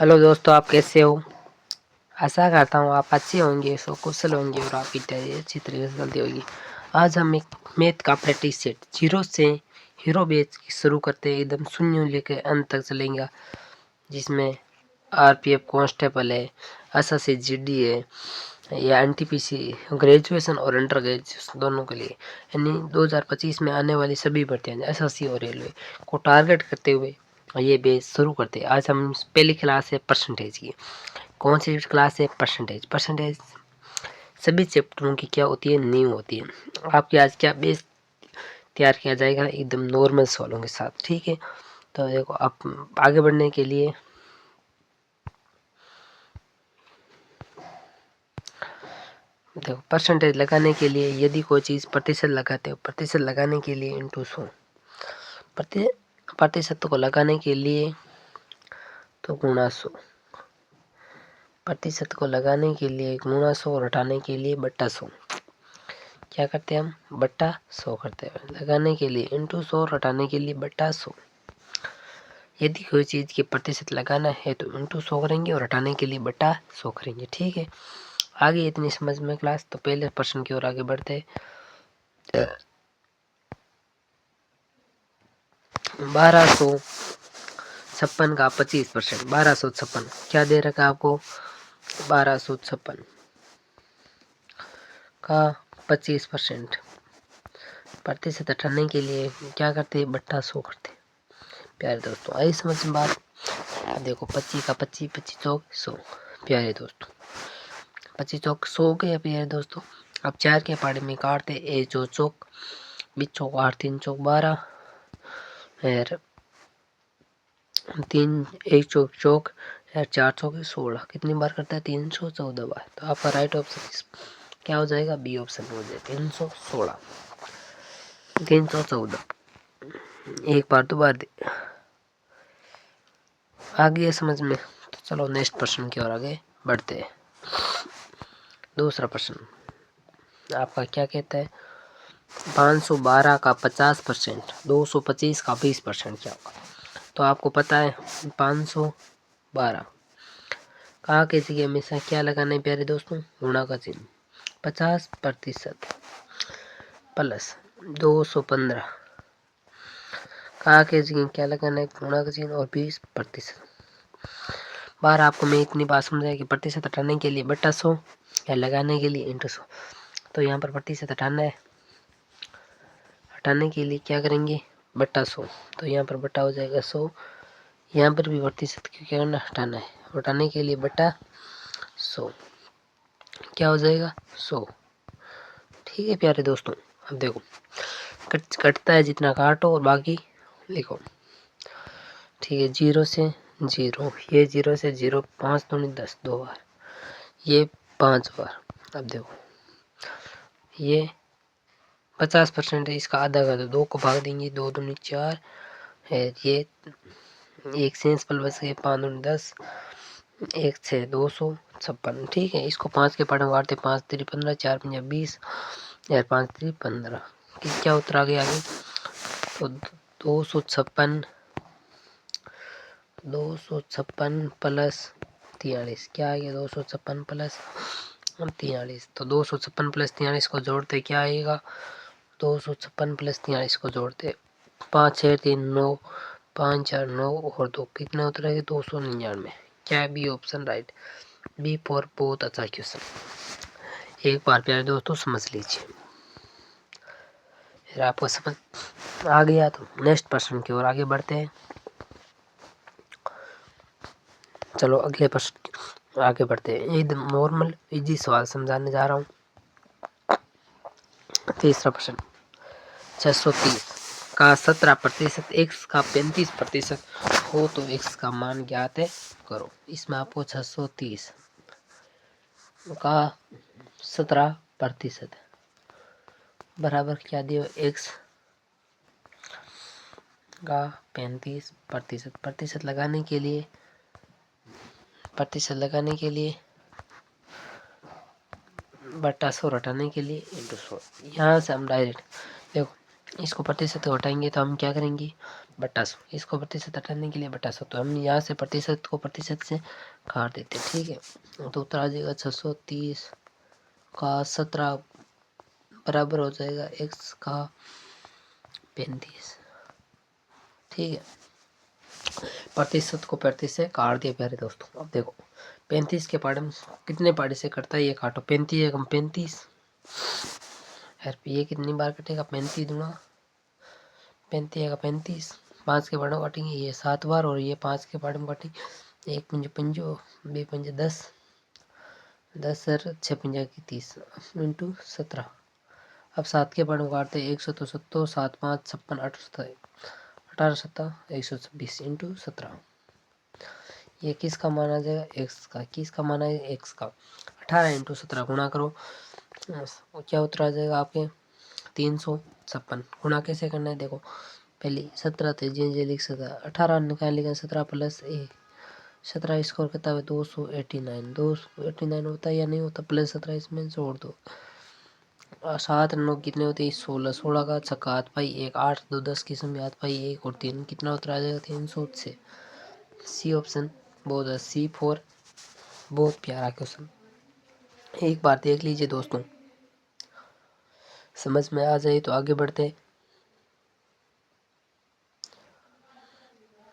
Hello दोस्तों, आप कैसे हो? आशा करता हूँ आप अच्छे होंगे, सो कुशल होंगे और आपकी तैयारी अच्छी तरीके से चलती होगी। आज हम एक मैथ का प्रैक्टिस सेट जीरो से हीरो बेस शुरू करते हैं, एकदम शून्य लेकर अंत तक चलेंगे, जिसमें आरपीएफ कांस्टेबल है, एसएससी जीडी है या एनटीपीसी ग्रेजुएशन और अंडर ग्रेजुएशन दोनों के लिए, यानी 2025 में आने वाली सभी भर्तियाँ एसएससी और रेलवे को टारगेट करते हुए ये बेस शुरू करते हैं। आज हम पहली क्लास है परसेंटेज की। कौन सी क्लास है? परसेंटेज। परसेंटेज सभी चैप्टरों की क्या होती है? नींव होती है। आपके आज क्या बेस तैयार किया जाएगा एकदम नॉर्मल सवालों के साथ, ठीक है। तो देखो, आप आगे बढ़ने के लिए देखो, परसेंटेज लगाने के लिए यदि कोई चीज़ प्रतिशत लगाते हो, प्रतिशत लगाने के लिए इंटू 100, प्रतिशत को लगाने के लिए तो गुणा 100, प्रतिशत को लगाने के लिए गुणा 100 और हटाने के लिए बट्टा 100। क्या करते हैं हम? बट्टा 100 करते हैं। लगाने के लिए इंटू 100 और हटाने के लिए बट्टा 100। यदि कोई चीज़ की प्रतिशत लगाना है तो इंटू 100 करेंगे और हटाने के लिए बट्टा 100 करेंगे, ठीक है। आगे इतनी समझ में क्लास, तो पहले प्रश्न की ओर आगे बढ़ते हैं। 1256 का 25%, 1256 क्या दे रखा है आपको? 1256 का 25% प्रतिशत हटाने के लिए क्या करते हैं? बट्टा 100 करते हैं। प्यारे दोस्तों, आई समझ में बात? देखो, 25 का 25, 25 चौक 100। प्यारे दोस्तों, 25 चौक 100 गए प्यारे दोस्तों। अब 4 के पाड़े में काटते, ए जो चौक 20 चौक 8, 3 चौक 12, और 3 1 चौक चौक, 4 चौक 16। कितनी बार करता है? 314 बार। तो आपका राइट ऑप्शन क्या हो जाएगा? बी ऑप्शन हो जाएगा, 316, 314। एक बार दो बार आगे है समझ में? तो चलो नेक्स्ट प्रश्न की ओर आगे बढ़ते हैं। दूसरा प्रश्न आपका क्या कहता है? 512 का 50%, 225 का 20% क्या होगा? तो आपको पता है 512 का की जगह हमेशा क्या लगाना है प्यारे दोस्तों? गुणा का चिन्ह। 50% प्लस 215 का की जगह क्या लगाना है? गुणा का चिन्ह और 20%। बार आपको मैं इतनी बात समझाया कि प्रतिशत हटाने के लिए बट्टा 100 या लगाने के लिए इंटू 100। तो यहाँ पर प्रतिशत हटाना है, हटाने के लिए क्या करेंगे? बट्टा 100। तो यहाँ पर बट्टा हो जाएगा 100। यहाँ पर भी प्रतिशत क्या करना? हटाना है, हटाने के लिए बट्टा 100 क्या हो जाएगा? 100, ठीक है प्यारे दोस्तों। अब देखो, कटता है जितना काटो और बाकी लिखो, ठीक है। 0 से 0, ये 0 से 0, 5 दूनी 10, 2 बार, ये 5 बार। अब देखो, ये 50% है, इसका आधा कर दो, 2 को भाग देंगे, 2 दूनी 4 है, ये 1 सेंस पल बच गए, 5 दूनी 10, 1 6 256, ठीक है। इसको 5 के पार्ट में बांटते, 5 3 15, 4 5 20, यार 5 3 15। क्या उत्तर आ गया आगे? तो 256 प्लस 43 क्या आ गया? 256 प्लस 43। तो 256 प्लस 43 को जोड़ते क्या आएगा? 256 प्लस 43 को जोड़ते 5 6 3 9, 5 4 9 और 2, कितना उत्तर है? 299। क्या है? B option right. B for बहुत अच्छा क्वेश्चन। एक बार प्यारे दोस्तों समझ लीजिए, फिर आपको समझ आ गया तो नेक्स्ट प्रश्न की ओर आगे बढ़ते हैं। चलो अगले प्रश्न आगे बढ़ते हैं। एकदम नॉर्मल इजी सवाल समझाने जा रहा हूँ। तीसरा प्रश्न, 630 का 17% x का 35% हो तो x का मान ज्ञात है करो। इसमें आपको 630 का 17% बराबर क्या दिया? x का 35%। प्रतिशत लगाने के लिए बट्टा 100 हटाने के लिए इंटू 100। यहाँ से हम डायरेक्ट देखो, इसको प्रतिशत हटाएंगे तो हम क्या करेंगे, बटा 100। इसको प्रतिशत हटाने के लिए बटा 100, तो हम यहाँ से प्रतिशत को प्रतिशत से काट देते हैं, ठीक है। तो उत्तर आ जाएगा 630 का 17 बराबर हो जाएगा x का 35, ठीक है। प्रतिशत को 35 से काट दिया प्यारे दोस्तों। अब देखो 35 के पार्ट में कितने पार्ट से कटता है, ये काटो 35 एकम 35, ये कितनी बार कटेगा, 35 दूना 35 का 35, 5 के पार्ट में काटेंगे ये 7 बार, और ये 5 के पार्ट में काटेंगे, 1 पंजो पंजो, 2 पंजे 10, 10 और 6 पंजा की 30 इंटू 17। अब 7 के पार्ट में काटते हैं 100 तो 70, 7 5 56 18 7 126 इंटू 17। ये किसका मान आ जाएगा, एक्स का। किसका मान आएगा, एक्स का। 18 इंटू 17 गुणा करो, क्या उत्तर आ जाएगा आपके 356। गुणा कैसे करना है, देखो पहले 17 थे जे लिख सकता, 18 निकाल लेगा, 17 प्लस 1, 17 स्कोर करता है 289, 289 होता है या नहीं होता, प्लस 17 इसमें जोड़ दो, 7 9 कितने होते हैं, 16, 16 का छक्का 8 पाई 1, 8 2 10 की समय 8 पाई 1 और 3, कितना उत्तर आ जाएगा 306। सी ऑप्शन बहुत है, C4 बहुत प्यारा क्वेश्चन। एक बार देख लीजिए दोस्तों, समझ में आ जाए तो आगे बढ़ते,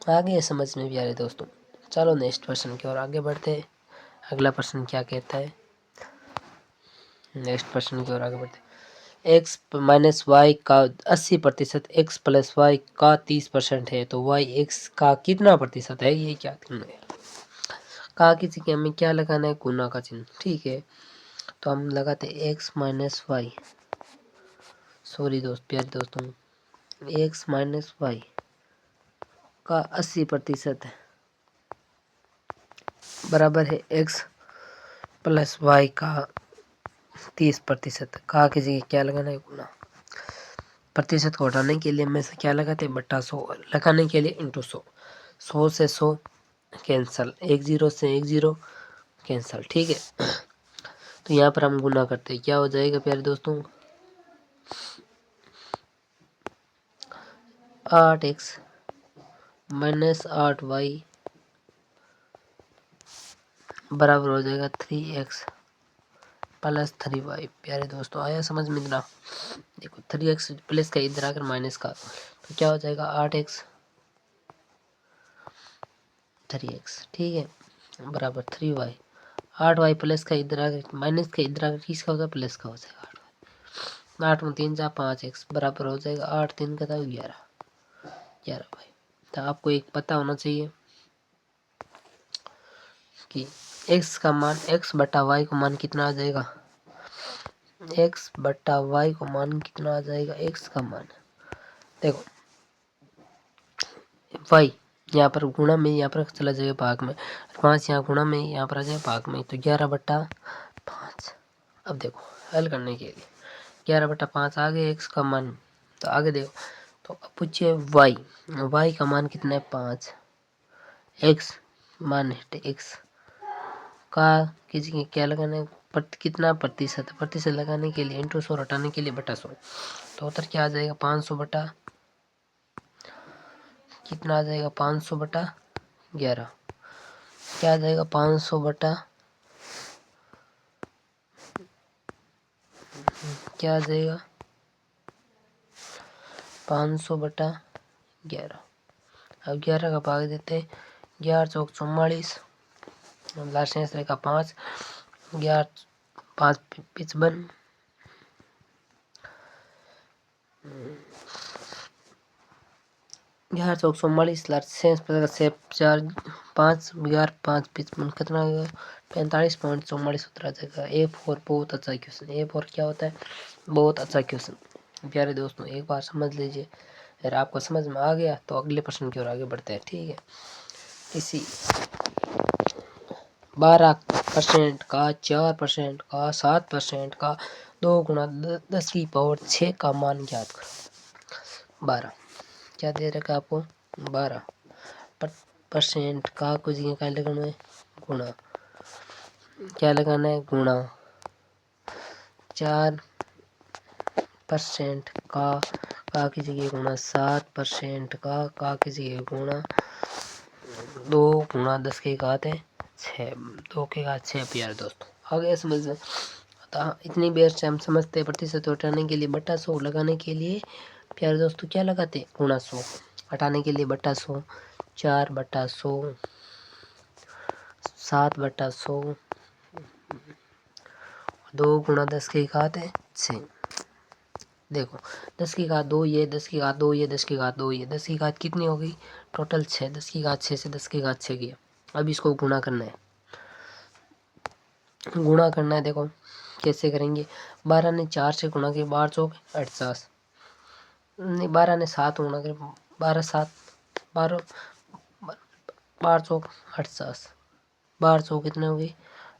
आगे समझ में भी आ रहे दोस्तों। चलो नेक्स्ट प्रश्न की ओर आगे बढ़ते। अगला प्रश्न क्या कहता है, नेक्स्ट प्रश्न की ओर आगे बढ़ते। x माइनस वाई का 80% x प्लस वाई का 30% है, तो y x का कितना प्रतिशत है, ये क्या करना है। कहा किसी के हमें क्या लगाना है, गुना का चिन्ह, ठीक है। तो हम लगाते x माइनस वाई, सॉरी प्यारे दोस्तों, x माइनस वाई का 80% बराबर है x प्लस वाई का 30%। कहा किसी क्या लगाना है, गुना। प्रतिशत को हटाने के लिए में से क्या लगाते हैं, बटा 100, लगाने के लिए इंटू 100, 100 से 100 कैंसल, 1 0 से 1 0 कैंसल, ठीक है। तो यहाँ पर हम गुना करते हैं, क्या हो जाएगा प्यारे दोस्तों, 8x माइनस 8y बराबर हो जाएगा 3x प्लस 3y। प्यारे दोस्तों आया समझ में इतना, देखो 3x प्लस का इधर आकर माइनस का, तो क्या हो जाएगा 8x 3x, ठीक है, बराबर 3y। 8y प्लस का इधर आकर माइनस का इधर आकर किसका होगा, प्लस का हो जाएगा। 8 में 3 जा 5x बराबर हो जाएगा 8 3 का था 11, 11y। तो आपको एक पता होना चाहिए कि x का मान, x बटा y को मान कितना आ जाएगा, x बटा y को मान कितना आ जाएगा, x का मान देखो y यहाँ पर गुणा में, यहाँ पर चला जाएगा भाग में, 5 यहाँ गुणा में, यहाँ पर आ जाएगा भाग में, तो 11/5। अब देखो हल करने के लिए 11/5 आ गए x का मान, तो आगे देखो, तो अब पूछिए y का मान कितना है 5, x मान है x का किसी क्या लगाना है, कितना प्रतिशत, प्रतिशत लगाने के लिए इंटू 100, हटाने के लिए बटा 100, तो उत्तर क्या आ जाएगा 500 बटा कितना आ जाएगा, 500 बटा 11, क्या आ जाएगा 500 बटा क्या आ जाएगा 500 बटा 11। अब 11 का भाग देते हैं, 11 चौक 44, लास्ट शेष रहेगा 5, 11 5 55, 11 चौक 44, लास्ट शेष पड़ेगा से 4 5 11 5 55, कितना आ गया 45.44 उत्तर आ जाएगा। A4 बहुत अच्छा क्वेश्चन, A4 क्या होता है, बहुत अच्छा क्वेश्चन। प्यारे दोस्तों एक बार समझ लीजिए, अगर आपको समझ में आ गया तो अगले प्रश्न की ओर आगे बढ़ते हैं, ठीक है। इसी 12% का, 4% का, 7% का 2 गुणा 10 की पावर 6 का मान ज्ञात करो। 12 क्या दे रखा आपको, 12% का कुछ क्या लगाना है, गुणा, क्या लगाना है, गुणा 4% का का की जगह गुणा 7% का की जगह गुणा 2 गुणा 10 की घात है 6, 2 की घात 6 प्यारे दोस्तों। आ गया समझ में? इतनी देर से हम समझते हैं प्रतिशत हटाने के लिए बटा 100 लगाने के लिए प्यारे दोस्तों क्या लगाते? गुणा 100। हटाने के लिए बटा 100, 4/100, 7/100, 2 गुणा 10 की घात है 6। देखो 10 की घात 2 ये, 10 की घात 2 ये, 10 की घात 2 ये, 10 की घात कितनी हो गई टोटल 6, 10 की घात 6 से 10 की घात 6 गया। अब इसको गुणा करना है, गुणा करना है। देखो कैसे करेंगे? 12 ने 4 से गुणा किया 12 चौक 48, नहीं 12 ने 7 गुणा किया 12 7 12 12 चौक 48, 12 चौक कितने हो गई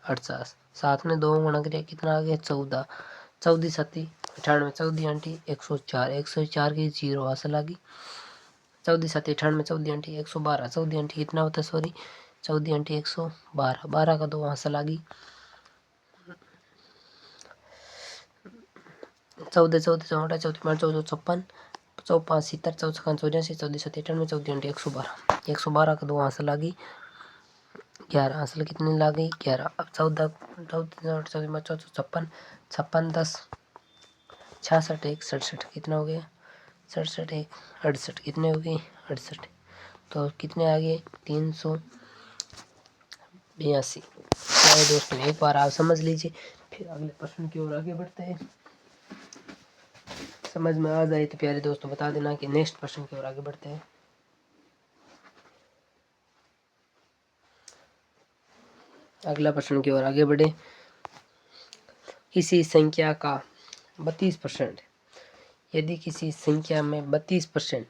48, 7 ने 2 गुणा किया कितना आ गया 14, 14 7 98, 14 आंटी 104, 104 की 0 हासिल आ गई। 14 7 98, 14 आंटी 112, 14 आंटी कितना होता है सॉरी 14 आंटी 112, 12 का 2 हासिल आ गई। 14 14 14 14 14 56, 54 70, 54 84, 14 7 98, 14 आंटी 112, 112 का 2 हासिल आ गई 11, हासिल कितनी ला गई 11। अब 14 14 14 56, 56 10 66 1 67 कितना हो गया 67 1 68 कितने हो गए 68, तो कितने आ गए 382। चलिए दोस्तों एक बार आप समझ लीजिए, फिर अगले प्रश्न की ओर आगे बढ़ते हैं। समझ में आ जाए तो प्यारे दोस्तों बता देना कि नेक्स्ट प्रश्न की ओर आगे बढ़ते हैं। अगला प्रश्न की ओर आगे बढ़े। किसी संख्या का 32%, यदि किसी संख्या में 32%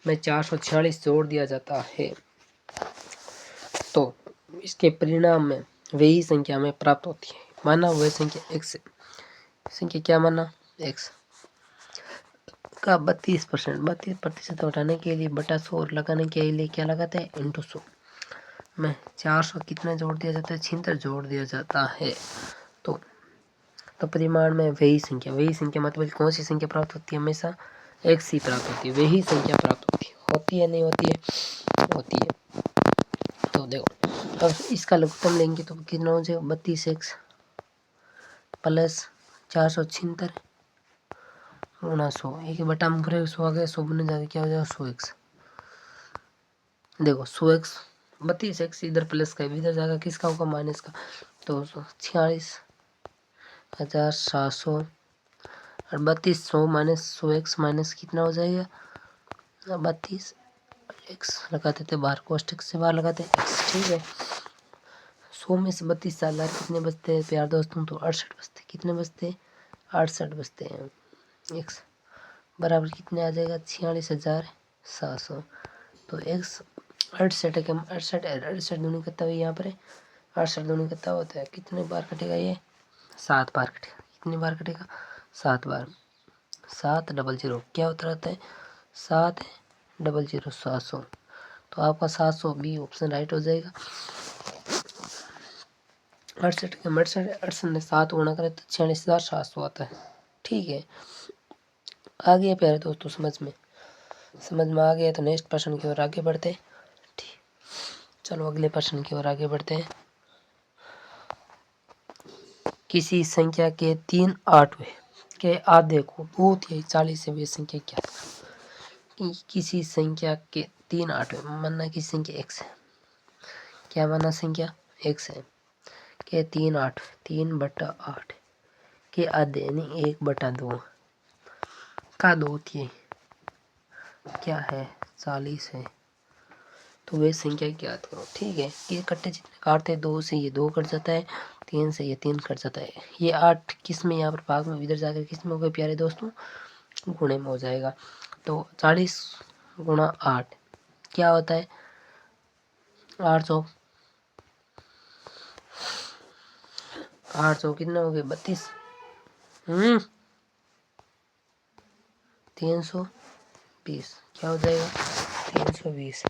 में 446 जोड़ दिया जाता है तो इसके परिणाम में वही संख्या में प्राप्त होती है। माना वह संख्या x है, संख्या क्या माना x का 32%, 32% हटाने के लिए बटा 100 और लगाने के लिए क्या लगाते हैं इंटू 100 में 400 कितना जोड़ दिया जाता है 76 जोड़ दिया जाता है। तो परिमाण में वही संख्या मतलब कौन सी संख्या प्राप्त होती है? हमेशा x ही प्राप्त होती है, वही संख्या प्राप्त होती है नहीं होती है होती है। तो देखो अब इसका लघुत्तम लेंगे तो कितना हो जाएगा 32x प्लस 476 गुणा 100, एक बटा में पूरे 100 आ गया 100 बने जाएगा क्या हो जाएगा 100x। देखो 100x 32x इधर प्लस का इधर जाएगा किसका होगा माइनस का, तो 46,700 और 3200 माइनस 100x माइनस कितना हो जाएगा 32x लगा देते बाहर, कोष्टक से बाहर लगाते x ठीक है। 100 में से 32 साल कितने बचते हैं प्यार दोस्तों? तो 68 बचते, कितने बचते 68 बचते हैं। x बराबर कितने आ जाएगा 46,700, तो x 68 के 68 68 दूनी कितना हुई यहाँ पर 68 दूनी कितना होता है कितने बार कटेगा ये 7 बार कटेगा। कितनी बार कटेगा 7 बार, 700 क्या होता रहता है 700 700, तो आपका 700 बी ऑप्शन राइट हो जाएगा। 68 के 68 ने 7 गुणा करे तो 46,700 आता है ठीक है। आ गया प्यारे दोस्तों समझ में आ गया तो नेक्स्ट प्रश्न की ओर आगे बढ़ते हैं। ठीक, चलो अगले प्रश्न की ओर आगे बढ़ते हैं। किसी संख्या के 3/8 के आधे को 2/40 से वे संख्या क्या? किसी संख्या के 3/8 मानना किसी संख्या x है, क्या माना संख्या x है के 3/8 3/8 के आधे यानी 1/2 का 2 क्या है 40 है, तो वे संख्या ज्ञात करो ठीक है। ये कट्टे जितने काटते हैं 2 से ये 2 कट जाता है, 3 से ये 3 कट जाता है, ये 8 किस में यहाँ पर भाग में इधर जाकर किस में हो गए प्यारे दोस्तों गुणे में हो जाएगा। तो 40 गुणा 8 क्या होता है 800, 800 कितने हो गए 32 320 क्या हो जाएगा 320।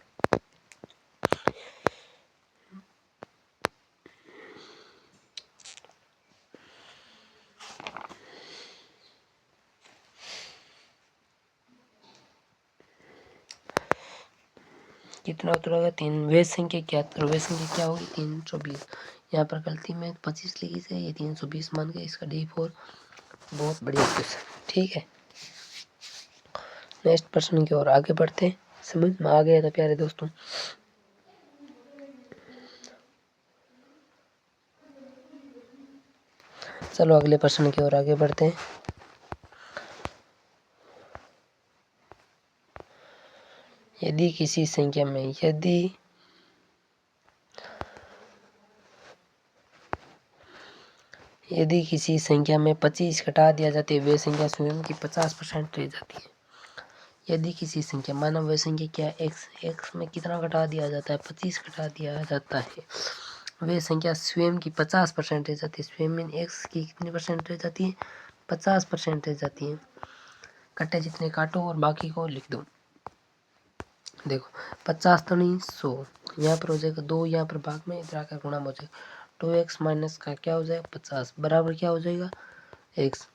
कितना उत्तर होगा 3। वे संख्या क्या, तो वे संख्या क्या होगी 320। यहाँ पर गलती में 25 लिखी से ये 320 मान गए, इसका D4। बहुत बढ़िया क्वेश्चन, ठीक है। नेक्स्ट प्रश्न की ओर आगे बढ़ते हैं। समझ में आ गया था प्यारे दोस्तों। चलो अगले प्रश्न की ओर आगे बढ़ते हैं। यदि किसी संख्या में यदि किसी संख्या में 25 घटा दिया जाता है, वे संख्या स्वयं की 50% रह जाती है। यदि किसी संख्या, माना वह संख्या क्या है x में कितना घटा दिया जाता है 25 घटा दिया जाता है, वे संख्या स्वयं की 50% रह जाती है। स्वयं में x की कितनी परसेंट रह जाती है 50% रह जाती है। कट्टे जितने काटो और बाकी को लिख दो। देखो 50 तो नहीं 100, यहाँ पर हो जाएगा 2, यहाँ पर भाग में इधर आकर गुणा हो जाएगा। 2x माइनस का क्या हो जाएगा 50 बराबर क्या हो जाएगा x।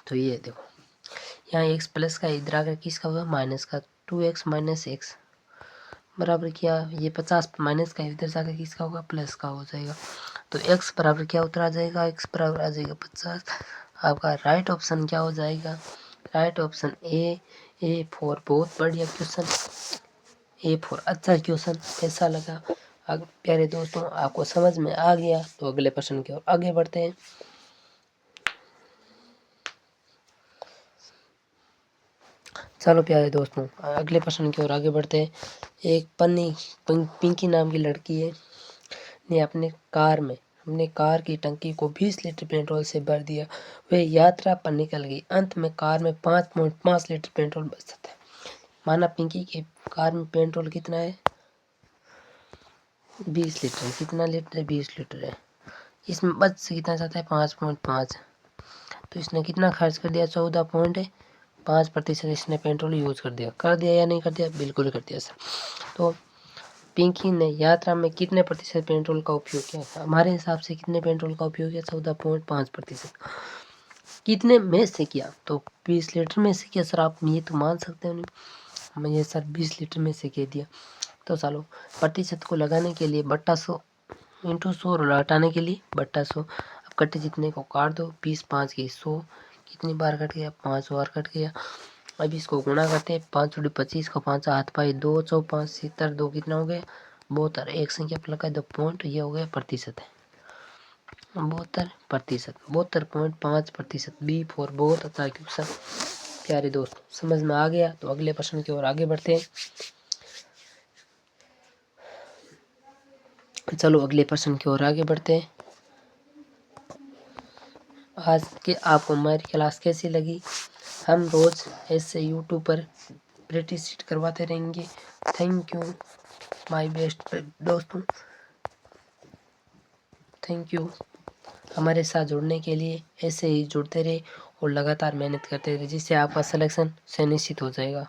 तो ये देखो यहाँ x प्लस का इधर आकर किसका होगा माइनस का, 2x माइनस x बराबर क्या, ये 50 माइनस का इधर जाकर किसका होगा प्लस का हो जाएगा। तो x बराबर क्या उतर आ जाएगा, x बराबर आ जाएगा 50। आपका राइट ऑप्शन क्या हो जाएगा, राइट ऑप्शन ए फॉर बहुत बढ़िया क्वेश्चन, A4 अच्छा क्वेश्चन। कैसा लगा प्यारे दोस्तों, आपको समझ में आ गया? तो अगले प्रश्न की ओर आगे बढ़ते हैं। चलो प्यारे दोस्तों अगले प्रश्न की ओर आगे बढ़ते हैं। एक पिंकी नाम की लड़की है ने अपने कार की टंकी को 20 लीटर पेट्रोल से भर दिया। वे यात्रा पर निकल गई। अंत में कार में 5.5 लीटर पेट्रोल बचता है। माना पिंकी के कार में पेट्रोल कितना है 20 लीटर। कितना लीटर है 20 लीटर है। इसमें बच कितना चाहता है 5.5। तो इसने कितना खर्च कर दिया 14.5% इसने पेट्रोल यूज कर दिया या नहीं कर दिया, बिल्कुल कर दिया सर। तो पिंकी ने यात्रा में कितने प्रतिशत पेट्रोल का उपयोग किया, हमारे हिसाब से कितने पेट्रोल का उपयोग किया 14.5%। कितने में से किया, तो 20 लीटर में से किया सर। आप ये तो मान सकते हो नहीं, मैंने सर 20 लीटर में से कह दिया। तो चलो प्रतिशत को लगाने के लिए बट्टा 100 इंटू 100 और हटाने के लिए बट्टा 100। अब कट्टे जितने को काट दो 20 5 की 100 कितनी बार कट गया 5 बार कट गया। अब इसको गुणा करते हैं 5 × 25 को 5 हाथ पाई 2 4 5 70 2 कितना हो गया 72। एक संख्या पर लगा 2 पॉइंट, ये हो गया प्रतिशत है 72%। 72.5% B4 बहुत अच्छा क्वेश्चन प्यारे दोस्तों, समझ में आ गया? तो अगले प्रश्न की ओर आगे बढ़ते हैं। चलो अगले प्रश्न की ओर आगे बढ़ते हैं। आज के आपको हमारी क्लास कैसी लगी? हम रोज ऐसे यूट्यूब पर प्रैक्टिस करवाते रहेंगे। थैंक यू माय बेस्ट दोस्तों, थैंक यू हमारे साथ जुड़ने के लिए। ऐसे ही जुड़ते रहे और लगातार मेहनत करते रहे, जिससे आपका सिलेक्शन सुनिश्चित हो जाएगा।